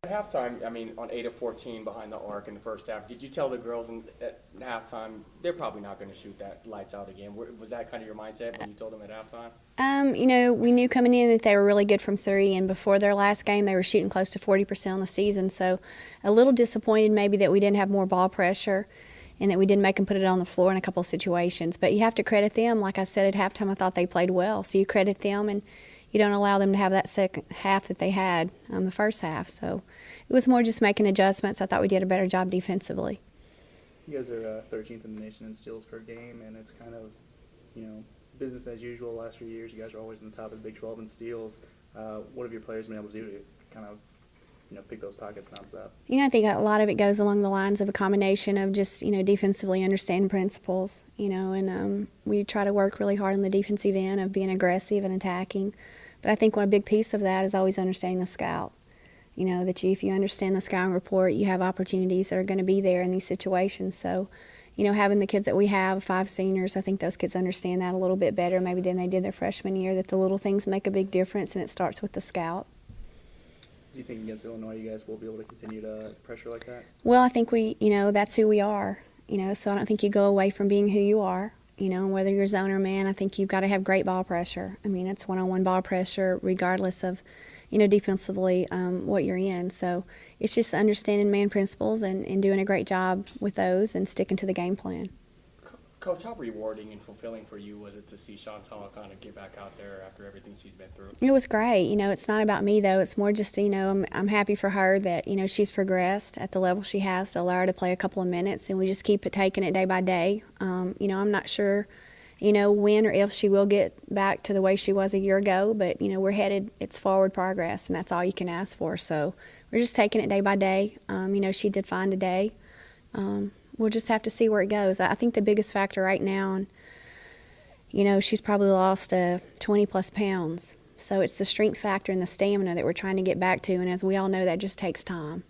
At halftime, I mean, on 8 of 14 behind the arc in the first half, did you tell the girls at halftime they're probably not going to shoot that lights out again? Was that kind of your mindset when you told them at halftime? We knew coming in that they were really good from three, and before their last game, they were shooting close to 40% on the season. So, a little disappointed maybe that we didn't have more ball pressure, and that we didn't make them put it on the floor in a couple of situations. But you have to credit them. Like I said at halftime, I thought they played well. So you credit them, and you don't allow them to have that second half that they had the first half. So it was more just making adjustments. I thought we did a better job defensively. You guys are 13th in the nation in steals per game, and it's kind of, business as usual. The last few years, you guys are always in the top of the Big 12 in steals. What have your players been able to do to kind of, pick those pockets nonstop? I think a lot of it goes along the lines of a combination of just, defensively understanding principles, and we try to work really hard on the defensive end of being aggressive and attacking. But I think one big piece of that is always understanding the scout. That if you understand the scouting report, you have opportunities that are going to be there in these situations. So, having the kids that we have, 5 seniors, I think those kids understand that a little bit better maybe than they did their freshman year, that the little things make a big difference, and it starts with the scout. Do you think against Illinois you guys will be able to continue to pressure like that? Well, I think that's who we are. So I don't think you go away from being who you are. Whether you're zone or man, I think you've got to have great ball pressure. I mean, it's one-on-one ball pressure regardless of, defensively what you're in. So it's just understanding man principles and doing a great job with those and sticking to the game plan. Coach, how rewarding and fulfilling for you was it to see Chantal kind of get back out there after everything she's been through? It was great. It's not about me, though. It's more just, I'm happy for her that, she's progressed at the level she has to allow her to play a couple of minutes, and we just keep taking it day by day. I'm not sure, when or if she will get back to the way she was a year ago, but, we're headed, it's forward progress, and that's all you can ask for. So we're just taking it day by day. She did fine today. We'll just have to see where it goes. I think the biggest factor right now, she's probably lost 20-plus pounds. So it's the strength factor and the stamina that we're trying to get back to, and as we all know, that just takes time.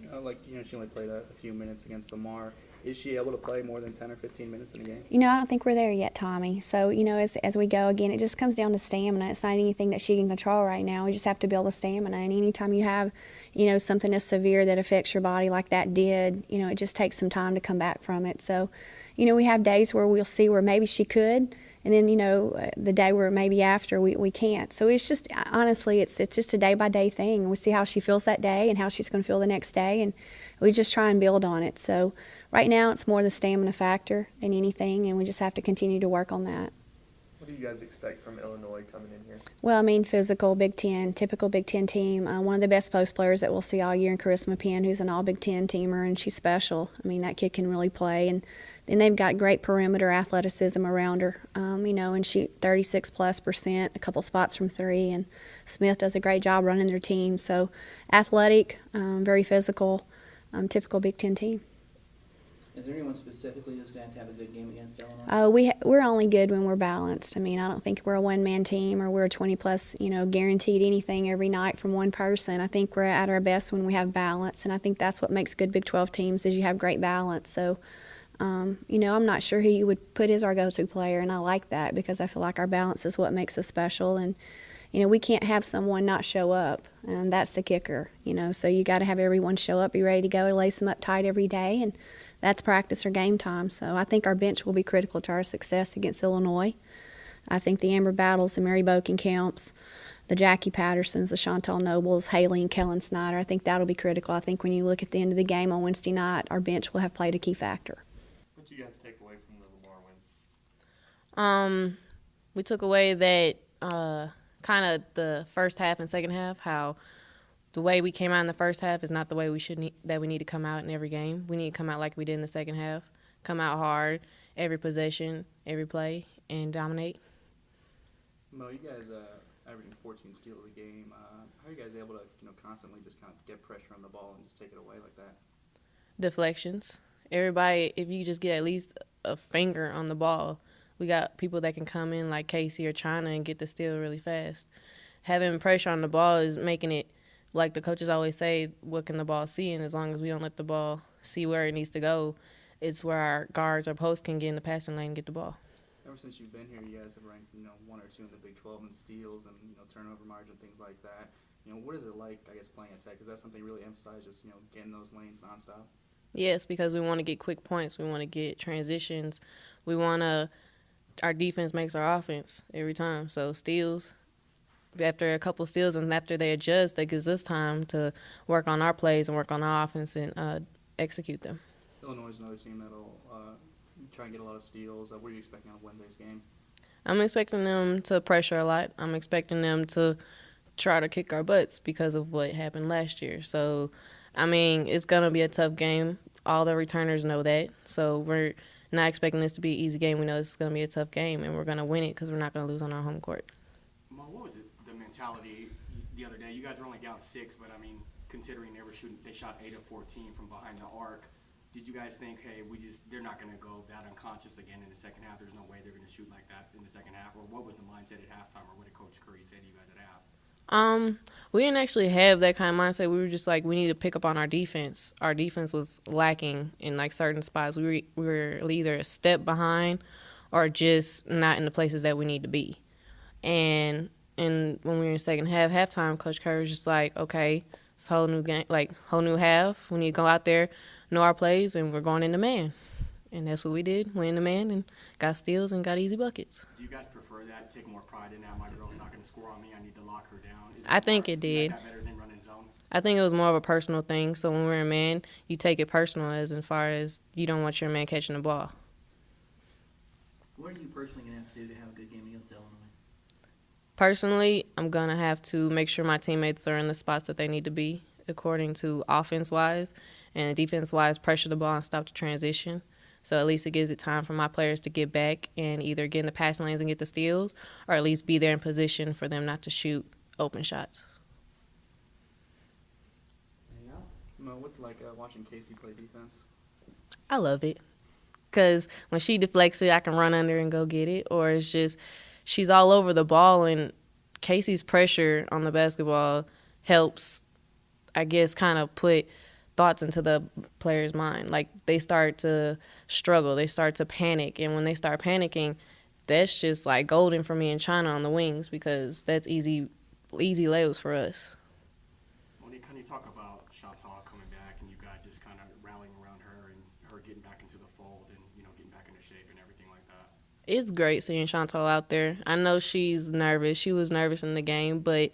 She only played a few minutes against Lamar. Is she able to play more than 10 or 15 minutes in a game? I don't think we're there yet, Tommy. So, as we go, again, it just comes down to stamina. It's not anything that she can control right now. We just have to build the stamina. And anytime you have, something as severe that affects your body like that did, it just takes some time to come back from it. So, we have days where we'll see where maybe she could, and then, the day where maybe after we can't. So it's just, honestly, it's just a day-by-day thing. We see how she feels that day and how she's going to feel the next day, and we just try and build on it. So right now it's more the stamina factor than anything, and we just have to continue to work on that. What do you guys expect from Illinois coming in here? Well, physical, Big Ten, typical Big Ten team. One of the best post players that we'll see all year in Charisma Penn, who's an all-Big Ten teamer, and she's special. That kid can really play. And then they've got great perimeter athleticism around her, and shoot 36+%, a couple spots from three. And Smith does a great job running their team. So athletic, very physical, typical Big Ten team. Is there anyone specifically who's going to have a good game against Illinois? We're only good when we're balanced. I don't think we're a one-man team or we're a 20-plus, guaranteed anything every night from one person. I think we're at our best when we have balance, and I think that's what makes good Big 12 teams is you have great balance. So, I'm not sure who you would put as our go-to player, and I like that because I feel like our balance is what makes us special. And, we can't have someone not show up, and that's the kicker, So you got to have everyone show up, be ready to go, lace them up tight every day, and that's practice or game time. So I think our bench will be critical to our success against Illinois. I think the Amber Battles, the Mary Bokenkamps, the Jackie Pattersons, the Chantal Nobles, Haley and Kellen Snyder, I think that'll be critical. I think when you look at the end of the game on Wednesday night, our bench will have played a key factor. What did you guys take away from the Lamar win? We took away that kind of the first half and second half, how the way we came out in the first half is not the way we need to come out in every game. We need to come out like we did in the second half, come out hard, every possession, every play, and dominate. Mo, you guys averaging 14 steals a game. How are you guys able to constantly just kind of get pressure on the ball and just take it away like that? Deflections. Everybody, if you just get at least a finger on the ball, we got people that can come in like Casey or China and get the steal really fast. Having pressure on the ball is making it, like the coaches always say, what can the ball see? And as long as we don't let the ball see where it needs to go, it's where our guards or posts can get in the passing lane and get the ball. Ever since you've been here, you guys have ranked 1 or 2 in the Big 12 in steals and turnover margin, things like that. What is it like, I guess, playing at Tech? Is that something you really emphasize, just, getting those lanes nonstop? Yes, because we want to get quick points. We want to get transitions. We want to – our defense makes our offense every time. So steals, after a couple steals and after they adjust, that gives us time to work on our plays and work on our offense and execute them. Illinois is another team that'll try and get a lot of steals. What are you expecting on Wednesday's game? I'm expecting them to pressure a lot. I'm expecting them to try to kick our butts because of what happened last year. So, I mean, it's going to be a tough game. All the returners know that. So we're not expecting this to be an easy game. We know this is going to be a tough game, and we're going to win it because we're not going to lose on our home court. Mo, what was the mentality the other day? You guys were only down 6, but, I mean, considering they shot 8 of 14 from behind the arc, did you guys think, hey, they're not going to go that unconscious again in the second half? There's no way they're going to shoot like that in the second half. Or what was the mindset at halftime, or what did Coach Curry say to you guys at half? We didn't actually have that kind of mindset. We were just like, we need to pick up on our defense. Our defense was lacking in like certain spots. We were either a step behind or just not in the places that we need to be. And when we were in the second half, halftime, Coach Curry was just like, okay, it's a whole new game, like whole new half. We need to go out there, know our plays, and we're going into man. And that's what we did. Went into man and got steals and got easy buckets. Do you guys prefer that? Take more pride in that? My girl's not going to score on me. I need to lock her down. I think it did. Is that better than running zone? I think it was more of a personal thing. So when we're in man, you take it personal as far as you don't want your man catching the ball. What are you personally going to have to do to have a good game against Illinois? Personally, I'm going to have to make sure my teammates are in the spots that they need to be according to offense-wise, and defense-wise, pressure the ball and stop the transition. So at least it gives it time for my players to get back and either get in the passing lanes and get the steals, or at least be there in position for them not to shoot open shots. Anything else? Mo, what's it like watching Casey play defense? I love it because when she deflects it, I can run under and go get it, or it's just she's all over the ball, and Casey's pressure on the basketball helps, I guess, kind of put thoughts into the player's mind. Like, they start to struggle. They start to panic. And when they start panicking, that's just like golden for me and China on the wings because that's easy layups for us. Monique, can you talk about Chantal coming back and you guys just kind of rallying around her and her getting back into the fold and, getting back into shape and everything like that? It's great seeing Chantal out there. I know she's nervous. She was nervous in the game, but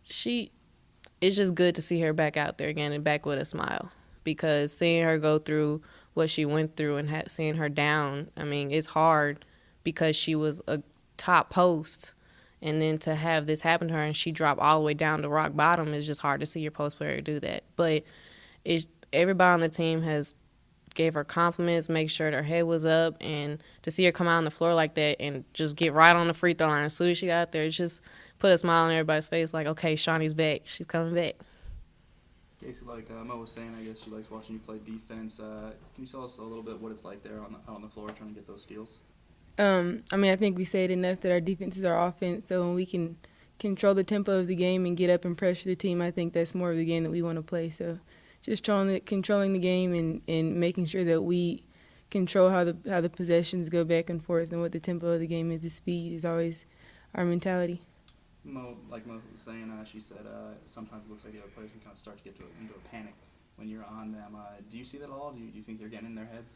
it's just good to see her back out there again and back with a smile because seeing her go through what she went through and seeing her down, I mean, it's hard because she was a top post, and then to have this happen to her and she dropped all the way down to rock bottom is just hard to see your post player do that. But everybody on the team has gave her compliments, make sure her head was up, and to see her come out on the floor like that and just get right on the free throw line as soon as she got out there, it just put a smile on everybody's face like, okay, Shawnee's back. She's coming back. Casey, like Mo was saying, I guess she likes watching you play defense. Can you tell us a little bit what it's like there on the floor trying to get those steals? I think we said enough that our defense is our offense, so when we can control the tempo of the game and get up and pressure the team, I think that's more of the game that we want to play. So just controlling the game and making sure that we control how the possessions go back and forth and what the tempo of the game is. The speed is always our mentality. Mo, like Mo was saying, she said sometimes it looks like the other players can kind of start to get into a panic when you're on them. Do you see that at all? Do you think they're getting in their heads?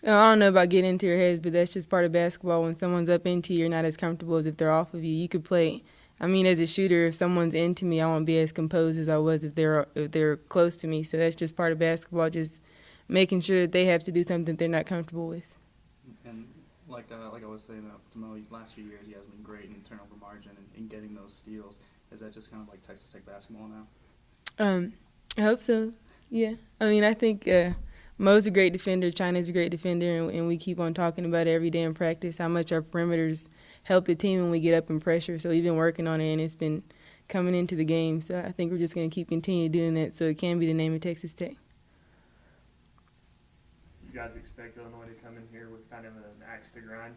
I don't know about getting into your heads, but that's just part of basketball. When someone's up into you, you're not as comfortable as if they're off of you. You could play. I mean, as a shooter, if someone's into me, I won't be as composed as I was if they're close to me. So that's just part of basketball, just making sure that they have to do something they're not comfortable with. And like I was saying to Mo, last few years, you guys have been great in turnover margin and getting those steals. Is that just kind of like Texas Tech basketball now? I hope so. Yeah. I mean, I think Mo's a great defender, China's a great defender, and we keep on talking about it every day in practice, how much our perimeters help the team when we get up in pressure. So we've been working on it, and it's been coming into the game. So I think we're just going to continue doing that so it can be the name of Texas Tech. You guys expect Illinois to come in here with kind of an axe to grind?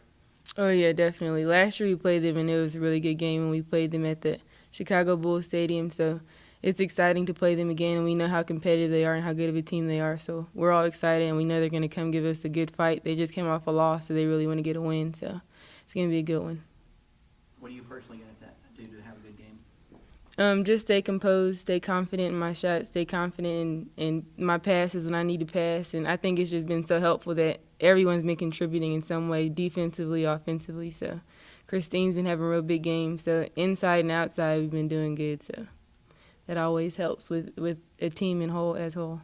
Oh, yeah, definitely. Last year we played them, and it was a really good game, and we played them at the Chicago Bulls Stadium. So it's exciting to play them again, and we know how competitive they are and how good of a team they are. So we're all excited, and we know they're going to come give us a good fight. They just came off a loss, so they really want to get a win. So it's going to be a good one. What are you personally going to do to have a good game? Just stay composed, stay confident in my shots, stay confident in my passes when I need to pass. And I think it's just been so helpful that everyone's been contributing in some way, defensively, offensively. So Kristy's been having real big games. So inside and outside, we've been doing good. So that always helps with a team as whole.